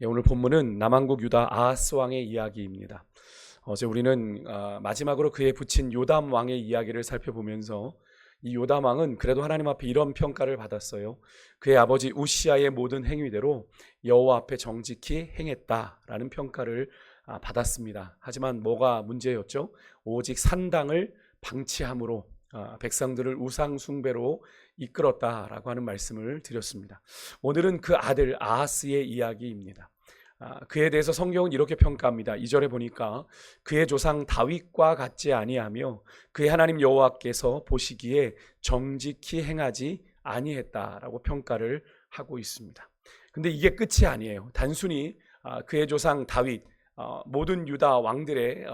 오늘 본문은 남왕국 유다 아하스 왕의 이야기입니다. 어제 우리는 마지막으로 그의 부친 요담 왕의 이야기를 살펴보면서 이 요담 왕은 그래도 하나님 앞에 이런 평가를 받았어요. 그의 아버지 우시아의 모든 행위대로 여호와 앞에 정직히 행했다라는 평가를 받았습니다. 하지만 뭐가 문제였죠? 오직 산당을 방치함으로 백성들을 우상 숭배로 이끌었다라고 하는 말씀을 드렸습니다. 오늘은 그 아들 아하스의 이야기입니다. 그에 대해서 성경은 이렇게 평가합니다. 2절에 보니까 그의 조상 다윗과 같지 아니하며 그의 하나님 여호와께서 보시기에 정직히 행하지 아니했다라고 평가를 하고 있습니다. 근데 이게 끝이 아니에요. 단순히 그의 조상 다윗, 모든 유다 왕들의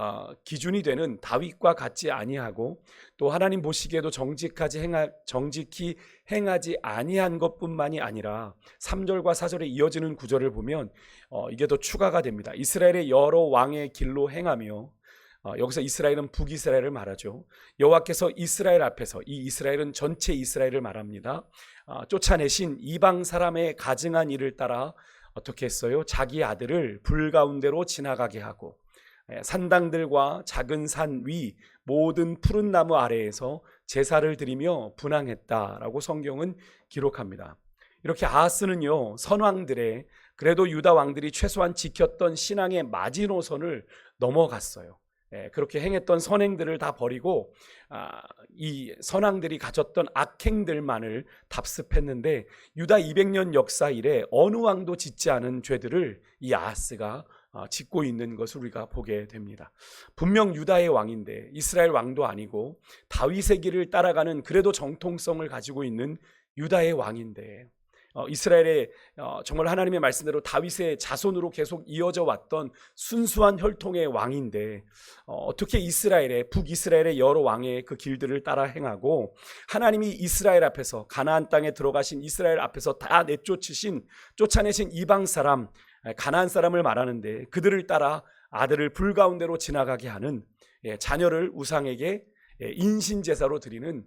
기준이 되는 다윗과 같지 아니하고 또 하나님 보시기에도 정직히 행하지 아니한 것뿐만이 아니라 3절과 4절에 이어지는 구절을 보면 이게 더 추가가 됩니다. 이스라엘의 여러 왕의 길로 행하며, 여기서 이스라엘은 북이스라엘을 말하죠. 여호와께서 이스라엘 앞에서, 이 이스라엘은 전체 이스라엘을 말합니다. 쫓아내신 이방 사람의 가증한 일을 따라 어떻게 했어요? 자기 아들을 불 가운데로 지나가게 하고 산당들과 작은 산 위 모든 푸른 나무 아래에서 제사를 드리며 분향했다라고 성경은 기록합니다. 이렇게 아하스는요, 선왕들의, 그래도 유다 왕들이 최소한 지켰던 신앙의 마지노선을 넘어갔어요. 그렇게 행했던 선행들을 다 버리고 이 선왕들이 가졌던 악행들만을 답습했는데, 유다 200년 역사 이래 어느 왕도 짓지 않은 죄들을 이 아하스가 짓고 있는 것을 우리가 보게 됩니다. 분명 유다의 왕인데, 이스라엘 왕도 아니고 다윗의 길을 따라가는 그래도 정통성을 가지고 있는 유다의 왕인데, 이스라엘의 정말 하나님의 말씀대로 다윗의 자손으로 계속 이어져 왔던 순수한 혈통의 왕인데, 어떻게 북이스라엘의 여러 왕의 그 길들을 따라 행하고 하나님이 이스라엘 앞에서, 가나안 땅에 들어가신 이스라엘 앞에서 다 쫓아내신 이방 사람, 가나안 사람을 말하는데, 그들을 따라 아들을 불 가운데로 지나가게 하는, 자녀를 우상에게 인신제사로 드리는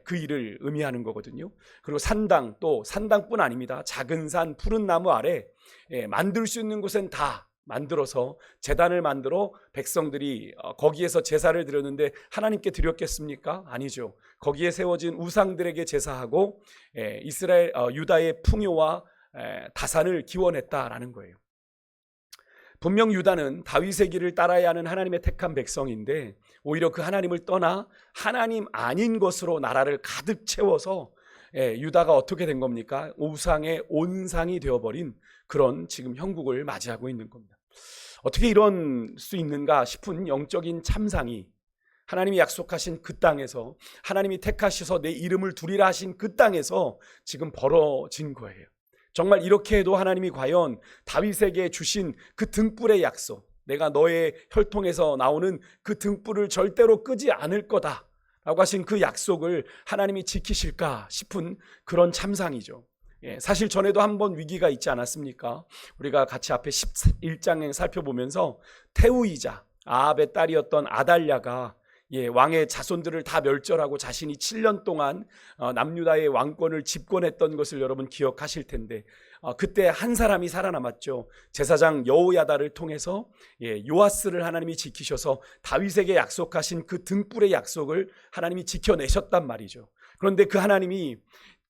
그 일을 의미하는 거거든요. 그리고 또 산당뿐 아닙니다. 작은 산 푸른 나무 아래 만들 수 있는 곳은 다 만들어서 제단을 만들어 백성들이 거기에서 제사를 드렸는데 하나님께 드렸겠습니까? 아니죠. 거기에 세워진 우상들에게 제사하고 유다의 풍요와 다산을 기원했다라는 거예요. 분명 유다는 다윗의 길을 따라야 하는 하나님의 택한 백성인데, 오히려 그 하나님을 떠나 하나님 아닌 것으로 나라를 가득 채워서 유다가 어떻게 된 겁니까? 우상의 온상이 되어버린 그런 지금 형국을 맞이하고 있는 겁니다. 어떻게 이런 수 있는가 싶은 영적인 참상이 하나님이 약속하신 그 땅에서, 하나님이 택하셔서 내 이름을 두리라 하신 그 땅에서 지금 벌어진 거예요. 정말 이렇게 해도 하나님이 과연 다윗에게 주신 그 등불의 약속, 내가 너의 혈통에서 나오는 그 등불을 절대로 끄지 않을 거다 라고 하신 그 약속을 하나님이 지키실까 싶은 그런 참상이죠. 사실 전에도 한번 위기가 있지 않았습니까? 우리가 같이 앞에 11장에 살펴보면서 태우이자 아합의 딸이었던 아달랴가 왕의 자손들을 다 멸절하고 자신이 7년 동안 남유다의 왕권을 집권했던 것을 여러분 기억하실 텐데, 그때 한 사람이 살아남았죠. 제사장 여호야다를 통해서 요아스를 하나님이 지키셔서 다윗에게 약속하신 그 등불의 약속을 하나님이 지켜내셨단 말이죠. 그런데 그 하나님이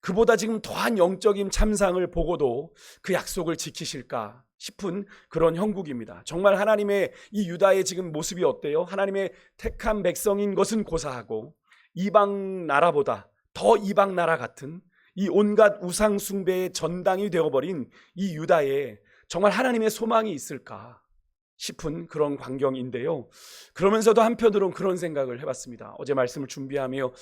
그보다 지금 더한 영적인 참상을 보고도 그 약속을 지키실까 싶은 그런 형국입니다. 정말 하나님의 이 유다의 지금 모습이 어때요? 하나님의 택한 백성인 것은 고사하고 이방 나라보다 더 이방 나라 같은 이 온갖 우상 숭배의 전당이 되어버린 이 유다에 정말 하나님의 소망이 있을까 싶은 그런 광경인데요. 그러면서도 한편으로는 그런 생각을 해봤습니다. 어제 말씀을 준비하며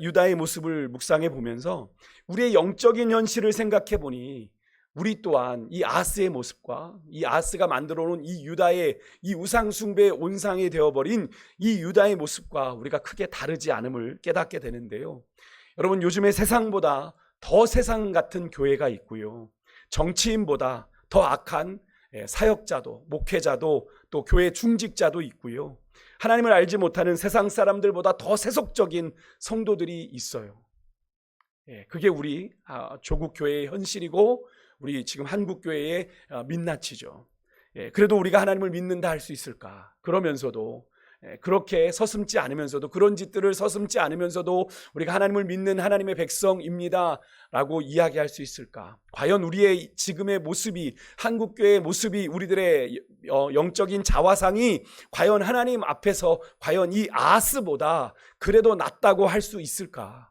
유다의 모습을 묵상해 보면서 우리의 영적인 현실을 생각해 보니, 우리 또한 이 아하스의 모습과 이 아하스가 만들어 놓은 이 유다의 이 우상 숭배의 온상이 되어버린 이 유다의 모습과 우리가 크게 다르지 않음을 깨닫게 되는데요. 여러분, 요즘에 세상보다 더 세상 같은 교회가 있고요, 정치인보다 더 악한 사역자도, 목회자도, 또 교회 중직자도 있고요, 하나님을 알지 못하는 세상 사람들보다 더 세속적인 성도들이 있어요. 그게 우리 조국 교회의 현실이고 우리 지금 한국교회의 민낯이죠. 그래도 우리가 하나님을 믿는다 할 수 있을까? 그러면서도 그렇게 서슴지 않으면서도, 그런 짓들을 서슴지 않으면서도 우리가 하나님을 믿는 하나님의 백성입니다 라고 이야기할 수 있을까? 과연 우리의 지금의 모습이, 한국교회의 모습이, 우리들의 영적인 자화상이 과연 하나님 앞에서 과연 이 아하스보다 그래도 낫다고 할 수 있을까?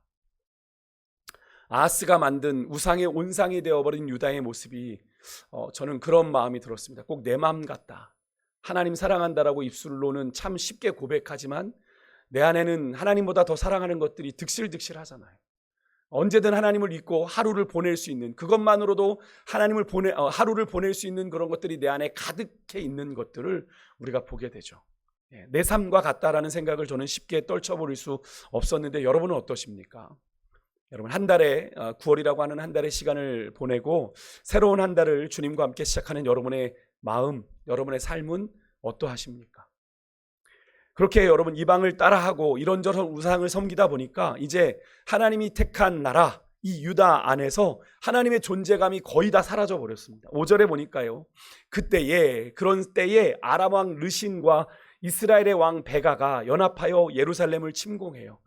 아하스가 만든 우상의 온상이 되어버린 유다의 모습이 저는 그런 마음이 들었습니다. 꼭 내 마음 같다. 하나님 사랑한다라고 입술로는 참 쉽게 고백하지만 내 안에는 하나님보다 더 사랑하는 것들이 득실득실하잖아요. 언제든 하나님을 잊고 하루를 보낼 수 있는, 그것만으로도 하루를 보낼 수 있는 그런 것들이 내 안에 가득해 있는 것들을 우리가 보게 되죠. 내 삶과 같다라는 생각을 저는 쉽게 떨쳐버릴 수 없었는데, 여러분은 어떠십니까? 여러분, 한 달에 9월이라고 하는 한 달의 시간을 보내고 새로운 한 달을 주님과 함께 시작하는 여러분의 마음, 여러분의 삶은 어떠하십니까? 그렇게 여러분 이방을 따라하고 이런저런 우상을 섬기다 보니까 이제 하나님이 택한 나라, 이 유다 안에서 하나님의 존재감이 거의 다 사라져 버렸습니다. 5절에 보니까요, 그런 때에 아람 왕 르신과 이스라엘의 왕 베가가 연합하여 예루살렘을 침공해요.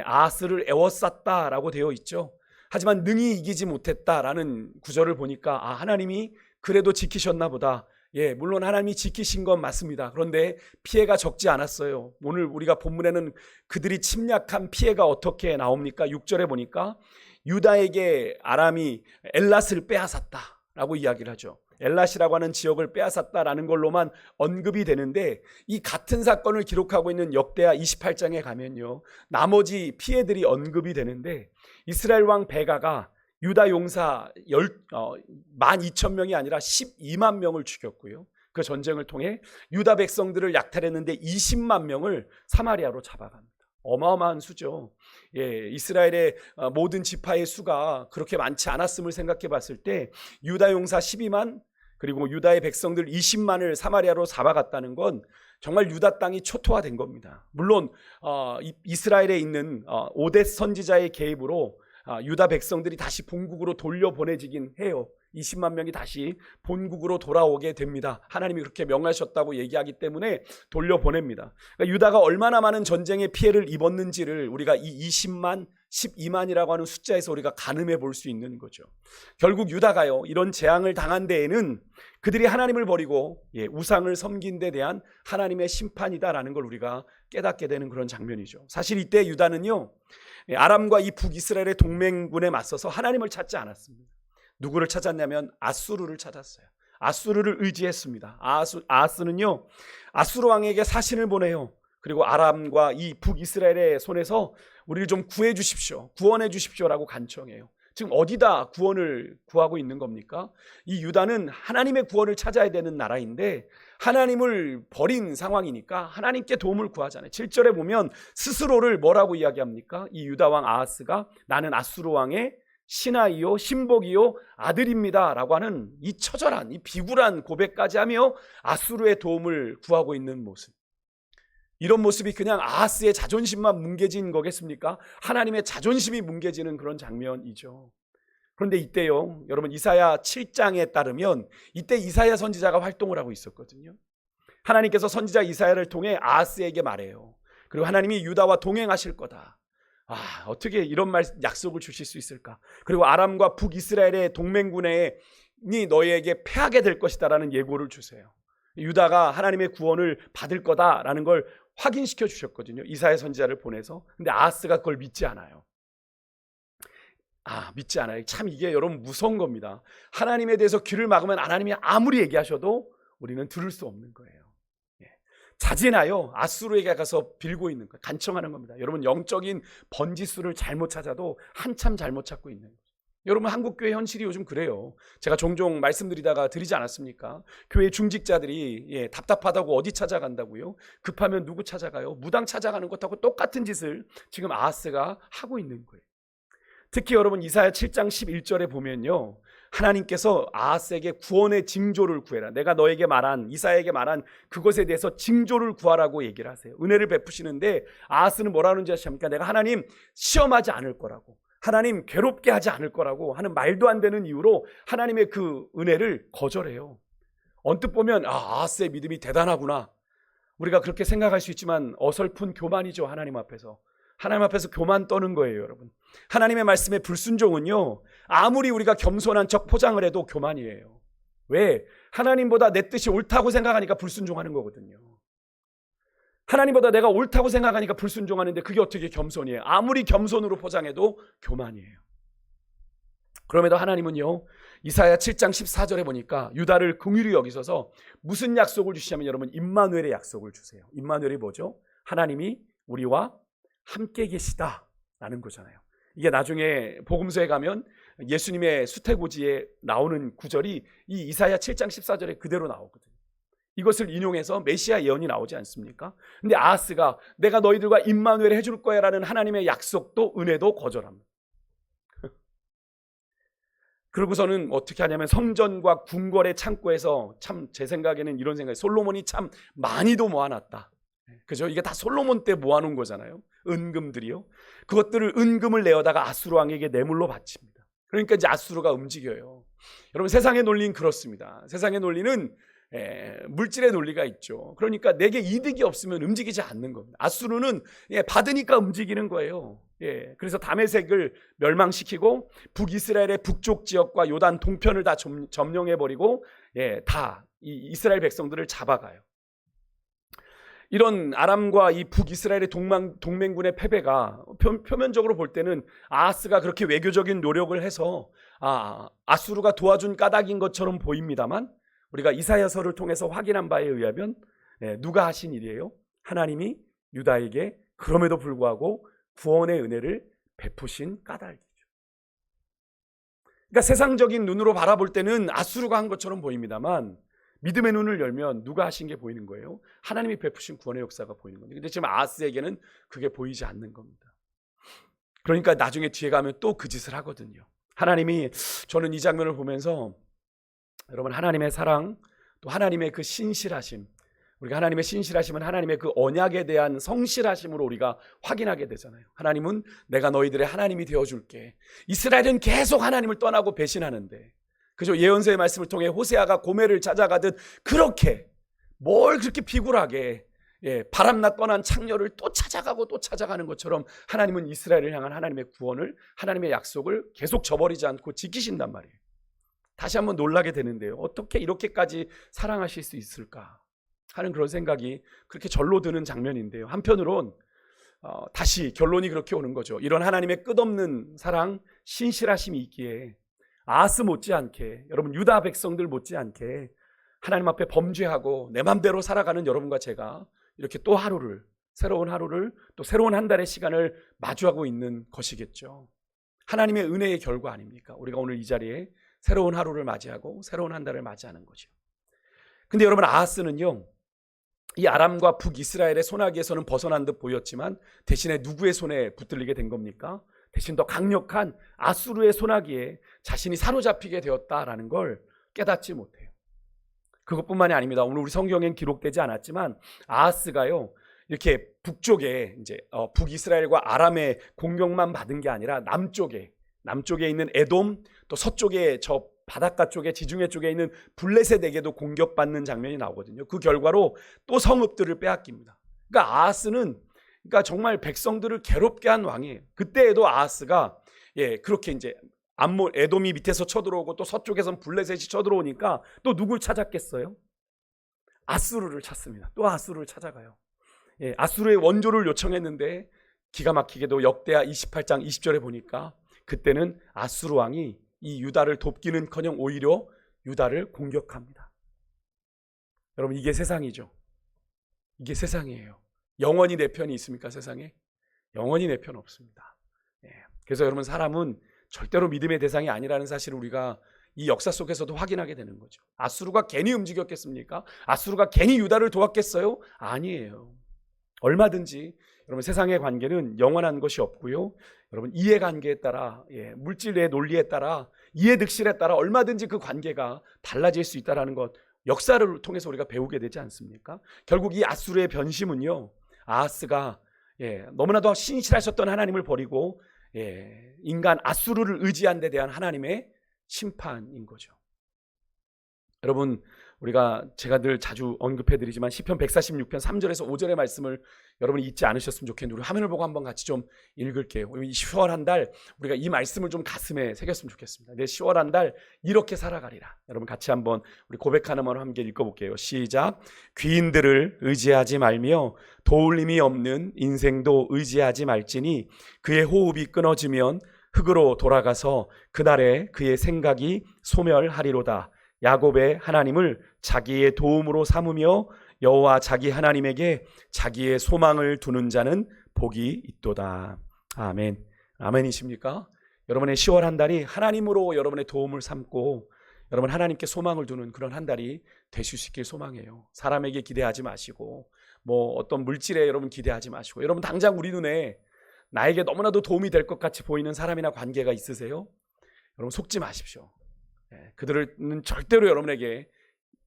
아하스를 에워쌌다라고 되어 있죠. 하지만 능히 이기지 못했다라는 구절을 보니까 하나님이 그래도 지키셨나 보다. 물론 하나님이 지키신 건 맞습니다. 그런데 피해가 적지 않았어요. 오늘 우리가 본문에는 그들이 침략한 피해가 어떻게 나옵니까? 6절에 보니까 유다에게 아람이 엘랏을 빼앗았다라고 이야기를 하죠. 엘랏이라고 하는 지역을 빼앗았다라는 걸로만 언급이 되는데, 이 같은 사건을 기록하고 있는 역대하 28장에 가면요, 나머지 피해들이 언급이 되는데, 이스라엘 왕 베가가 유다 용사 12,000명이 아니라 12만 명을 죽였고요, 그 전쟁을 통해 유다 백성들을 약탈했는데 20만 명을 사마리아로 잡아갑니다. 어마어마한 수죠. 이스라엘의 모든 지파의 수가 그렇게 많지 않았음을 생각해 봤을 때 유다 용사 12만, 그리고 유다의 백성들 20만을 사마리아로 잡아갔다는 건 정말 유다 땅이 초토화된 겁니다. 물론 이스라엘에 있는 오뎃 선지자의 개입으로 유다 백성들이 다시 본국으로 돌려보내지긴 해요. 20만 명이 다시 본국으로 돌아오게 됩니다. 하나님이 그렇게 명하셨다고 얘기하기 때문에 돌려보냅니다. 그러니까 유다가 얼마나 많은 전쟁의 피해를 입었는지를 우리가 이 20만, 12만이라고 하는 숫자에서 우리가 가늠해 볼 수 있는 거죠. 결국 유다가요, 이런 재앙을 당한 데에는 그들이 하나님을 버리고 우상을 섬긴 데 대한 하나님의 심판이다라는 걸 우리가 깨닫게 되는 그런 장면이죠. 사실 이때 유다는요, 아람과 이 북이스라엘의 동맹군에 맞서서 하나님을 찾지 않았습니다. 누구를 찾았냐면 아수르를 찾았어요. 아수르를 의지했습니다. 아하스는요, 아수르 왕에게 사신을 보내요. 그리고 아람과 이 북이스라엘의 손에서 우리를 좀 구해 주십시오, 구원해 주십시오라고 간청해요. 지금 어디다 구원을 구하고 있는 겁니까? 이 유다는 하나님의 구원을 찾아야 되는 나라인데 하나님을 버린 상황이니까 하나님께 도움을 구하잖아요. 7절에 보면 스스로를 뭐라고 이야기합니까? 이 유다 왕 아하스가 나는 아수르 왕의 신하이요 신복이요 아들입니다 라고 하는 이 처절한, 이 비굴한 고백까지 하며 아수르의 도움을 구하고 있는 모습. 이런 모습이 그냥 아하스의 자존심만 뭉개진 거겠습니까? 하나님의 자존심이 뭉개지는 그런 장면이죠. 그런데 이때요, 여러분, 이사야 7장에 따르면 이때 이사야 선지자가 활동을 하고 있었거든요. 하나님께서 선지자 이사야를 통해 아하스에게 말해요. 그리고 하나님이 유다와 동행하실 거다. 어떻게 이런 약속을 주실 수 있을까? 그리고 아람과 북이스라엘의 동맹군이 너희에게 패하게 될 것이다라는 예고를 주세요. 유다가 하나님의 구원을 받을 거다라는 걸 확인시켜 주셨거든요, 이사야 선지자를 보내서. 근데 아하스가 그걸 믿지 않아요. 믿지 않아요. 참 이게 여러분 무서운 겁니다. 하나님에 대해서 귀를 막으면 하나님이 아무리 얘기하셔도 우리는 들을 수 없는 거예요. 자진하여 아수르에게 가서 빌고 있는 거예요. 간청하는 겁니다. 여러분, 영적인 번지수를 잘못 찾아도 한참 잘못 찾고 있는 거죠. 여러분, 한국교회 현실이 요즘 그래요. 제가 종종 말씀드리다가 드리지 않았습니까? 교회 중직자들이 답답하다고 어디 찾아간다고요? 급하면 누구 찾아가요? 무당 찾아가는 것하고 똑같은 짓을 지금 아하스가 하고 있는 거예요. 특히 여러분, 이사야 7장 11절에 보면요, 하나님께서 아하스에게 구원의 징조를 구해라. 내가 너에게 말한, 이사야에게 말한 그것에 대해서 징조를 구하라고 얘기를 하세요. 은혜를 베푸시는데 아하스는 뭐라는지 아십니까? 내가 하나님 시험하지 않을 거라고, 하나님 괴롭게 하지 않을 거라고 하는 말도 안 되는 이유로 하나님의 그 은혜를 거절해요. 언뜻 보면 아하스의 믿음이 대단하구나, 우리가 그렇게 생각할 수 있지만 어설픈 교만이죠. 하나님 앞에서 교만 떠는 거예요, 여러분. 하나님의 말씀의 불순종은요, 아무리 우리가 겸손한 척 포장을 해도 교만이에요. 왜? 하나님보다 내 뜻이 옳다고 생각하니까 불순종하는 거거든요. 하나님보다 내가 옳다고 생각하니까 불순종하는데 그게 어떻게 겸손이에요? 아무리 겸손으로 포장해도 교만이에요. 그럼에도 하나님은요, 이사야 7장 14절에 보니까 유다를 긍휼히 여기셔서 무슨 약속을 주시냐면, 여러분, 임마누엘의 약속을 주세요. 임마누엘이 뭐죠? 하나님이 우리와 함께 계시다라는 거잖아요. 이게 나중에 복음서에 가면 예수님의 수태고지에 나오는 구절이 이 이사야 7장 14절에 그대로 나오거든요. 이것을 인용해서 메시아 예언이 나오지 않습니까? 근데 아하스가 내가 너희들과 임마누엘 해줄 거야 라는 하나님의 약속도 은혜도 거절합니다. 그러고서는 어떻게 하냐면 성전과 궁궐의 창고에서, 참 제 생각에는 이런 생각이, 솔로몬이 참 많이도 모아놨다. 그죠? 이게 다 솔로몬 때 모아놓은 거잖아요. 은금들이요. 그것들을 은금을 내어다가 아수르 왕에게 뇌물로 바칩니다. 그러니까 이제 아수르가 움직여요. 여러분, 세상의 논리는 그렇습니다. 세상의 논리는 물질의 논리가 있죠. 그러니까 내게 이득이 없으면 움직이지 않는 겁니다. 아수르는 받으니까 움직이는 거예요. 그래서 다메섹을 멸망시키고 북이스라엘의 북쪽 지역과 요단 동편을 다 점령해버리고 다 이 이스라엘 백성들을 잡아가요. 이런 아람과 이 북이스라엘의 동맹군의 패배가 표면적으로 볼 때는 아하스가 그렇게 외교적인 노력을 해서 아수르가 도와준 까닭인 것처럼 보입니다만, 우리가 이사야서를 통해서 확인한 바에 의하면 누가 하신 일이에요? 하나님이 유다에게 그럼에도 불구하고 구원의 은혜를 베푸신 까닭이죠. 그러니까 세상적인 눈으로 바라볼 때는 아수르가 한 것처럼 보입니다만, 믿음의 눈을 열면 누가 하신 게 보이는 거예요? 하나님이 베푸신 구원의 역사가 보이는 겁니다. 근데 지금 아하스에게는 그게 보이지 않는 겁니다. 그러니까 나중에 뒤에 가면 또 그 짓을 하거든요. 하나님이, 저는 이 장면을 보면서 여러분, 하나님의 사랑, 또 하나님의 그 신실하심, 우리가 하나님의 신실하심은 하나님의 그 언약에 대한 성실하심으로 우리가 확인하게 되잖아요. 하나님은 내가 너희들의 하나님이 되어줄게. 이스라엘은 계속 하나님을 떠나고 배신하는데, 그죠? 예언서의 말씀을 통해 호세아가 고멜을 찾아가듯 그렇게 뭘 그렇게 비굴하게 바람나 떠난 창녀를 또 찾아가고 또 찾아가는 것처럼 하나님은 이스라엘을 향한 하나님의 구원을, 하나님의 약속을 계속 저버리지 않고 지키신단 말이에요. 다시 한번 놀라게 되는데요. 어떻게 이렇게까지 사랑하실 수 있을까 하는 그런 생각이 그렇게 절로 드는 장면인데요. 한편으론 다시 결론이 그렇게 오는 거죠. 이런 하나님의 끝없는 사랑, 신실하심이 있기에 아하스 못지않게, 여러분 유다 백성들 못지않게 하나님 앞에 범죄하고 내 맘대로 살아가는 여러분과 제가 이렇게 또 하루를, 새로운 하루를, 또 새로운 한 달의 시간을 마주하고 있는 것이겠죠. 하나님의 은혜의 결과 아닙니까? 우리가 오늘 이 자리에 새로운 하루를 맞이하고 새로운 한 달을 맞이하는 거죠. 근데 여러분, 아하스는요, 이 아람과 북이스라엘의 손아귀에서는 벗어난 듯 보였지만 대신에 누구의 손에 붙들리게 된 겁니까? 대신 더 강력한 아수르의 손아귀에 자신이 사로잡히게 되었다라는 걸 깨닫지 못해요. 그것뿐만이 아닙니다. 오늘 우리 성경엔 기록되지 않았지만 아하스가요, 이렇게 북쪽에 이제 북이스라엘과 아람의 공격만 받은 게 아니라 남쪽에 있는 에돔, 또 서쪽에 저 바닷가 쪽에 지중해 쪽에 있는 블레셋에게도 공격받는 장면이 나오거든요. 그 결과로 또 성읍들을 빼앗깁니다. 그러니까 아하스는, 그러니까 정말 백성들을 괴롭게 한 왕이에요. 그때에도 아하스가 그렇게 이제 에돔이 밑에서 쳐들어오고 또 서쪽에선 블레셋이 쳐들어오니까 또 누굴 찾았겠어요? 아수르를 찾습니다. 또 아수르를 찾아가요. 아수르의 원조를 요청했는데 기가 막히게도 역대하 28장 20절에 보니까 그때는 아수르 왕이 이 유다를 돕기는커녕 오히려 유다를 공격합니다. 여러분, 이게 세상이죠. 이게 세상이에요. 영원히 내 편이 있습니까, 세상에? 영원히 내 편 없습니다. 그래서 여러분, 사람은 절대로 믿음의 대상이 아니라는 사실을 우리가 이 역사 속에서도 확인하게 되는 거죠. 아수르가 괜히 움직였겠습니까? 아수르가 괜히 유다를 도왔겠어요? 아니에요. 얼마든지 여러분, 세상의 관계는 영원한 것이 없고요. 여러분, 이해관계에 따라, 물질의 논리에 따라, 이해득실에 따라 얼마든지 그 관계가 달라질 수 있다는 것, 역사를 통해서 우리가 배우게 되지 않습니까? 결국 이 아수르의 변심은요, 아하스가 너무나도 신실하셨던 하나님을 버리고 인간 아수르를 의지한 데 대한 하나님의 심판인 거죠. 여러분, 제가 늘 자주 언급해드리지만 시편 146편 3절에서 5절의 말씀을 여러분이 잊지 않으셨으면 좋겠는데 우리 화면을 보고 한번 같이 좀 읽을게요. 이 10월 한 달 우리가 이 말씀을 좀 가슴에 새겼으면 좋겠습니다. 내 10월 한 달 이렇게 살아가리라. 여러분 같이 한번 우리 고백하는 마음으로 함께 읽어볼게요. 시작. 귀인들을 의지하지 말며 도울 힘이 없는 인생도 의지하지 말지니 그의 호흡이 끊어지면 흙으로 돌아가서 그날에 그의 생각이 소멸하리로다. 야곱의 하나님을 자기의 도움으로 삼으며 여호와 자기 하나님에게 자기의 소망을 두는 자는 복이 있도다. 아멘. 아멘이십니까? 여러분의 10월 한 달이 하나님으로 여러분의 도움을 삼고 여러분 하나님께 소망을 두는 그런 한 달이 되실 수 있길 소망해요. 사람에게 기대하지 마시고 어떤 물질에 여러분 기대하지 마시고 여러분 당장 우리 눈에 나에게 너무나도 도움이 될 것 같이 보이는 사람이나 관계가 있으세요? 여러분 속지 마십시오. 그들은 절대로 여러분에게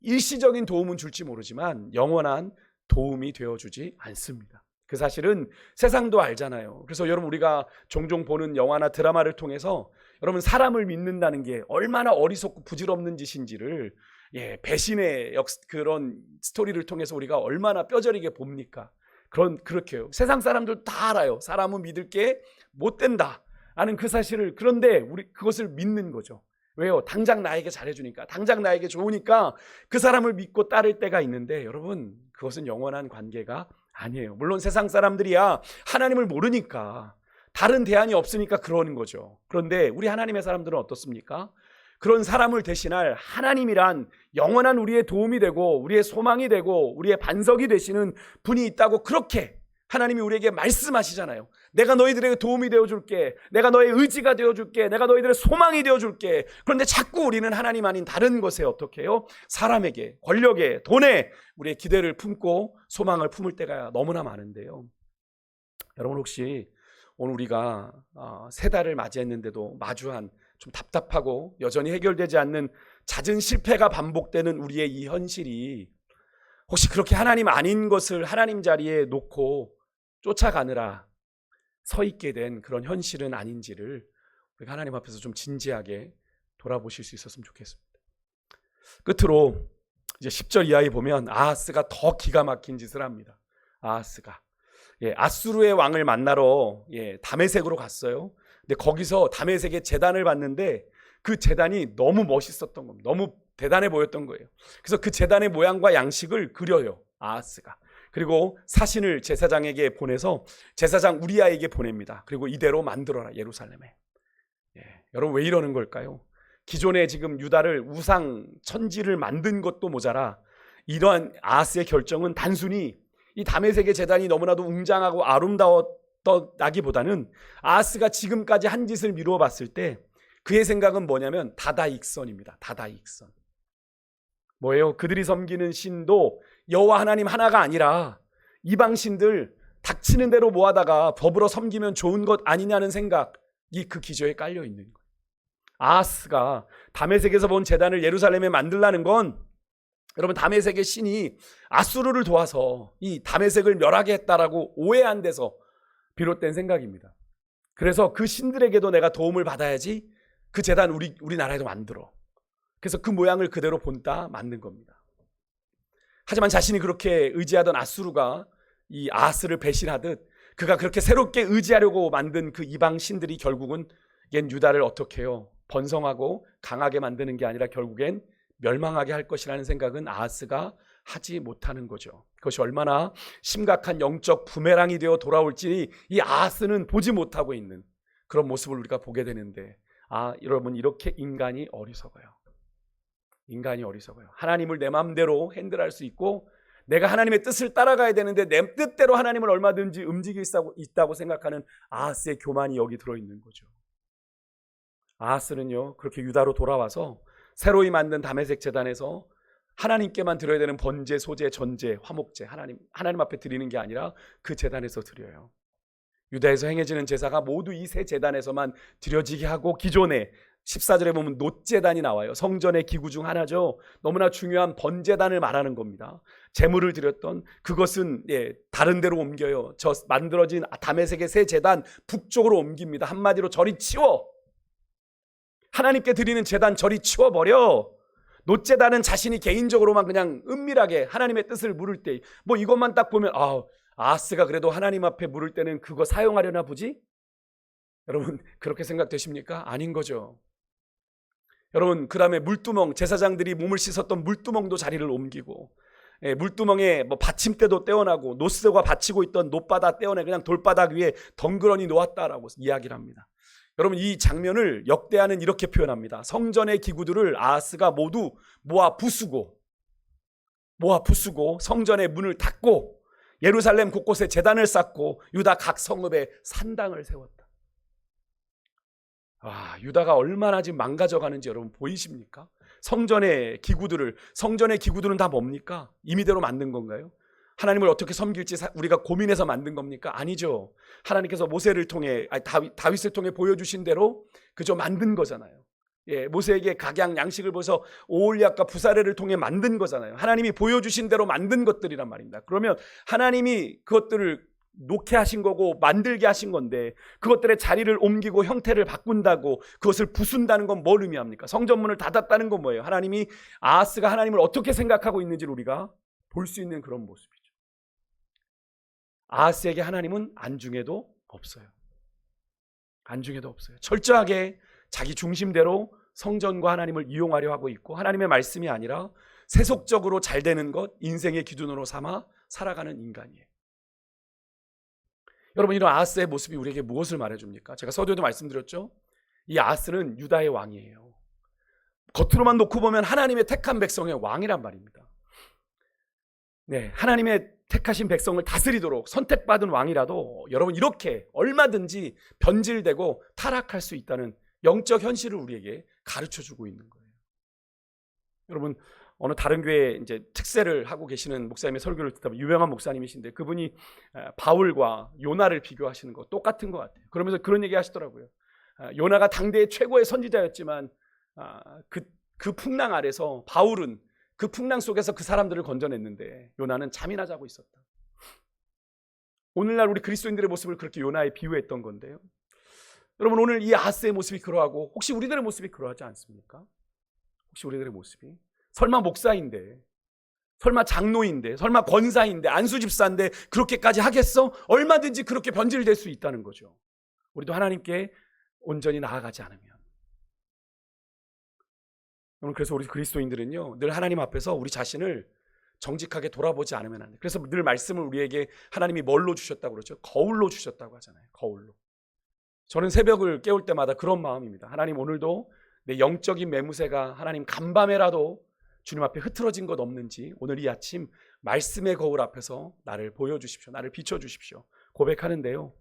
일시적인 도움은 줄지 모르지만 영원한 도움이 되어주지 않습니다. 그 사실은 세상도 알잖아요. 그래서 여러분 우리가 종종 보는 영화나 드라마를 통해서 여러분 사람을 믿는다는 게 얼마나 어리석고 부질없는 짓인지를 배신의 그런 스토리를 통해서 우리가 얼마나 뼈저리게 봅니까? 그렇게요. 세상 사람들 다 알아요. 사람은 믿을 게 못 된다 하는 그 사실을. 그런데 우리 그것을 믿는 거죠. 왜요? 당장 나에게 잘해주니까, 당장 나에게 좋으니까 그 사람을 믿고 따를 때가 있는데 여러분 그것은 영원한 관계가 아니에요. 물론 세상 사람들이야 하나님을 모르니까 다른 대안이 없으니까 그러는 거죠. 그런데 우리 하나님의 사람들은 어떻습니까? 그런 사람을 대신할 하나님이란 영원한 우리의 도움이 되고 우리의 소망이 되고 우리의 반석이 되시는 분이 있다고 그렇게 하나님이 우리에게 말씀하시잖아요. 내가 너희들에게 도움이 되어줄게. 내가 너의 의지가 되어줄게. 내가 너희들의 소망이 되어줄게. 그런데 자꾸 우리는 하나님 아닌 다른 것에 어떻게 해요? 사람에게, 권력에, 돈에 우리의 기대를 품고 소망을 품을 때가 너무나 많은데요. 여러분 혹시 오늘 우리가 새 달을 맞이했는데도 마주한 좀 답답하고 여전히 해결되지 않는 잦은 실패가 반복되는 우리의 이 현실이 혹시 그렇게 하나님 아닌 것을 하나님 자리에 놓고 쫓아가느라 서 있게 된 그런 현실은 아닌지를 우리가 하나님 앞에서 좀 진지하게 돌아보실 수 있었으면 좋겠습니다. 끝으로 이제 10절 이하에 보면 아하스가 더 기가 막힌 짓을 합니다. 아하스가 아수르의 왕을 만나러 다메섹으로 갔어요. 근데 거기서 다메섹의 제단을 봤는데 그 제단이 너무 멋있었던 겁니다. 너무 대단해 보였던 거예요. 그래서 그 제단의 모양과 양식을 그려요. 아하스가. 그리고 사신을 제사장에게 보내서 제사장 우리아에게 보냅니다. 그리고 이대로 만들어라 예루살렘에. 여러분 왜 이러는 걸까요? 기존에 지금 유다를 우상 천지를 만든 것도 모자라 이러한 아하스의 결정은 단순히 이 다메섹의 제단이 너무나도 웅장하고 아름다웠다기보다는 아하스가 지금까지 한 짓을 미루어 봤을 때 그의 생각은 뭐냐면 다다익선입니다. 다다익선. 뭐예요? 그들이 섬기는 신도 여호와 하나님 하나가 아니라 이방 신들 닥치는 대로 모아다가 법으로 섬기면 좋은 것 아니냐는 생각이 그 기저에 깔려 있는 거예요. 아하스가 다메섹에서 본 제단을 예루살렘에 만들라는 건 여러분 다메섹의 신이 아수르를 도와서 이 다메섹을 멸하게 했다라고 오해한 데서 비롯된 생각입니다. 그래서 그 신들에게도 내가 도움을 받아야지 그 제단 우리나라에도 만들어. 그래서 그 모양을 그대로 본따 만든 겁니다. 하지만 자신이 그렇게 의지하던 아수르가 이 아하스를 배신하듯 그가 그렇게 새롭게 의지하려고 만든 그 이방 신들이 결국은 얜 유다를 어떻게 해요? 번성하고 강하게 만드는 게 아니라 결국엔 멸망하게 할 것이라는 생각은 아하스가 하지 못하는 거죠. 그것이 얼마나 심각한 영적 부메랑이 되어 돌아올지 이 아하스는 보지 못하고 있는 그런 모습을 우리가 보게 되는데 여러분 이렇게 인간이 어리석어요. 인간이 어리석어요. 하나님을 내 마음대로 핸들할 수 있고 내가 하나님의 뜻을 따라가야 되는데 내 뜻대로 하나님을 얼마든지 움직일 수 있다고 생각하는 아하스의 교만이 여기 들어있는 거죠. 아하스는요 그렇게 유다로 돌아와서 새로이 만든 다메섹 제단에서 하나님께만 드려야 되는 번제, 소제, 전제, 화목제 하나님 앞에 드리는 게 아니라 그 제단에서 드려요. 유다에서 행해지는 제사가 모두 이 세 제단에서만 드려지게 하고 기존에 14절에 보면 놋제단이 나와요. 성전의 기구 중 하나죠. 너무나 중요한 번제단을 말하는 겁니다. 제물을 드렸던 그것은 다른 데로 옮겨요. 저 만들어진 다메섹의 새 제단 북쪽으로 옮깁니다. 한마디로 저리 치워. 하나님께 드리는 제단 저리 치워버려. 놋제단은 자신이 개인적으로만 그냥 은밀하게 하나님의 뜻을 물을 때, 뭐 이것만 딱 보면 아하스가 그래도 하나님 앞에 물을 때는 그거 사용하려나 보지? 여러분 그렇게 생각되십니까? 아닌 거죠. 여러분 그 다음에 물두멍, 제사장들이 몸을 씻었던 물두멍도 자리를 옮기고, 물두멍에 뭐 받침대도 떼어나고 노스가 받치고 있던 놋바다 떼어내 그냥 돌바닥 위에 덩그러니 놓았다라고 이야기를 합니다. 여러분 이 장면을 역대하는 이렇게 표현합니다. 성전의 기구들을 아하스가 모두 모아 부수고 성전의 문을 닫고 예루살렘 곳곳에 제단을 쌓고 유다 각 성읍에 산당을 세웠다. 유다가 얼마나 지금 망가져가는지 여러분 보이십니까? 성전의 기구들은 다 뭡니까? 임의대로 만든 건가요? 하나님을 어떻게 섬길지 우리가 고민해서 만든 겁니까? 아니죠. 하나님께서 모세를 통해 다윗을 통해 보여주신 대로 그저 만든 거잖아요. 모세에게 각양 양식을 보여서 오홀리압과 부사레를 통해 만든 거잖아요. 하나님이 보여주신 대로 만든 것들이란 말입니다. 그러면 하나님이 그것들을 놓게 하신 거고 만들게 하신 건데 그것들의 자리를 옮기고 형태를 바꾼다고 그것을 부순다는 건 뭘 의미합니까? 성전문을 닫았다는 건 뭐예요? 하나님이 아하스가 하나님을 어떻게 생각하고 있는지를 우리가 볼 수 있는 그런 모습이죠. 아하스에게 하나님은 안중에도 없어요. 철저하게 자기 중심대로 성전과 하나님을 이용하려 하고 있고 하나님의 말씀이 아니라 세속적으로 잘 되는 것, 인생의 기준으로 삼아 살아가는 인간이에요. 여러분 이런 아하스의 모습이 우리에게 무엇을 말해줍니까? 제가 서두에도 말씀드렸죠. 이 아하스는 유다의 왕이에요. 겉으로만 놓고 보면 하나님의 택한 백성의 왕이란 말입니다. 하나님의 택하신 백성을 다스리도록 선택받은 왕이라도 여러분 이렇게 얼마든지 변질되고 타락할 수 있다는 영적 현실을 우리에게 가르쳐주고 있는 거예요. 여러분 어느 다른 교회에 이제 특세를 하고 계시는 목사님의 설교를 듣다 보면 유명한 목사님이신데 그분이 바울과 요나를 비교하시는 거 똑같은 것 같아요. 그러면서 그런 얘기 하시더라고요. 요나가 당대의 최고의 선지자였지만 그 풍랑 아래서 바울은 그 풍랑 속에서 그 사람들을 건져냈는데 요나는 잠이나 자고 있었다. 오늘날 우리 그리스도인들의 모습을 그렇게 요나에 비유했던 건데요. 여러분 오늘 이 아하스의 모습이 그러하고 혹시 우리들의 모습이 그러하지 않습니까? 혹시 우리들의 모습이 설마 목사인데, 설마 장로인데, 설마 권사인데, 안수집사인데 그렇게까지 하겠어? 얼마든지 그렇게 변질될 수 있다는 거죠. 우리도 하나님께 온전히 나아가지 않으면. 그래서 우리 그리스도인들은요 늘 하나님 앞에서 우리 자신을 정직하게 돌아보지 않으면 안 돼요. 그래서 늘 말씀을 우리에게 하나님이 뭘로 주셨다고 그러죠? 거울로 주셨다고 하잖아요. 거울로. 저는 새벽을 깨울 때마다 그런 마음입니다. 하나님 오늘도 내 영적인 매무새가 하나님 간밤에라도 주님 앞에 흐트러진 것 없는지 오늘 이 아침 말씀의 거울 앞에서 나를 보여주십시오. 나를 비춰주십시오. 고백하는데요.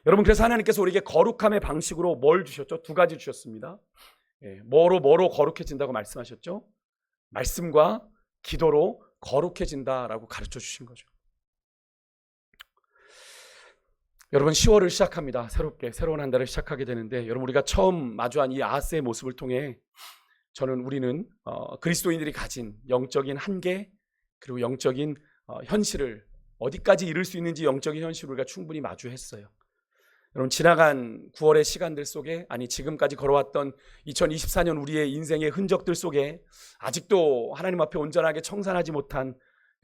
여러분 그래서 하나님께서 우리에게 거룩함의 방식으로 뭘 주셨죠? 두 가지 주셨습니다. 뭐로 거룩해진다고 말씀하셨죠? 말씀과 기도로 거룩해진다라고 가르쳐 주신 거죠. 여러분 10월을 시작합니다. 새롭게 새로운 한 달을 시작하게 되는데 여러분 우리가 처음 마주한 이 아하스의 모습을 통해 우리는 그리스도인들이 가진 영적인 한계 그리고 영적인 현실을 어디까지 이룰 수 있는지 영적인 현실을 우리가 충분히 마주했어요. 여러분 지나간 9월의 시간들 속에 지금까지 걸어왔던 2024년 우리의 인생의 흔적들 속에 아직도 하나님 앞에 온전하게 청산하지 못한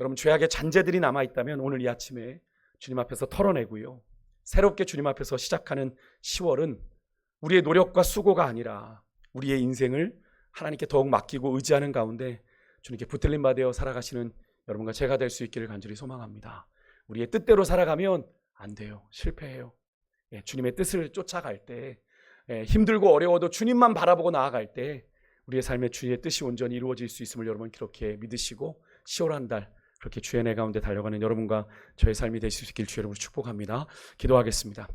여러분 죄악의 잔재들이 남아있다면 오늘 이 아침에 주님 앞에서 털어내고요. 새롭게 주님 앞에서 시작하는 10월은 우리의 노력과 수고가 아니라 우리의 인생을 하나님께 더욱 맡기고 의지하는 가운데 주님께 붙들림 받아 살아가시는 여러분과 제가 될 수 있기를 간절히 소망합니다. 우리의 뜻대로 살아가면 안 돼요. 실패해요. 주님의 뜻을 쫓아갈 때 힘들고 어려워도 주님만 바라보고 나아갈 때 우리의 삶에 주의 뜻이 온전히 이루어질 수 있음을 여러분 그렇게 믿으시고 10월 한 달 그렇게 주의 내 가운데 달려가는 여러분과 저의 삶이 되실 수 있길 주 여러분을 축복합니다. 기도하겠습니다.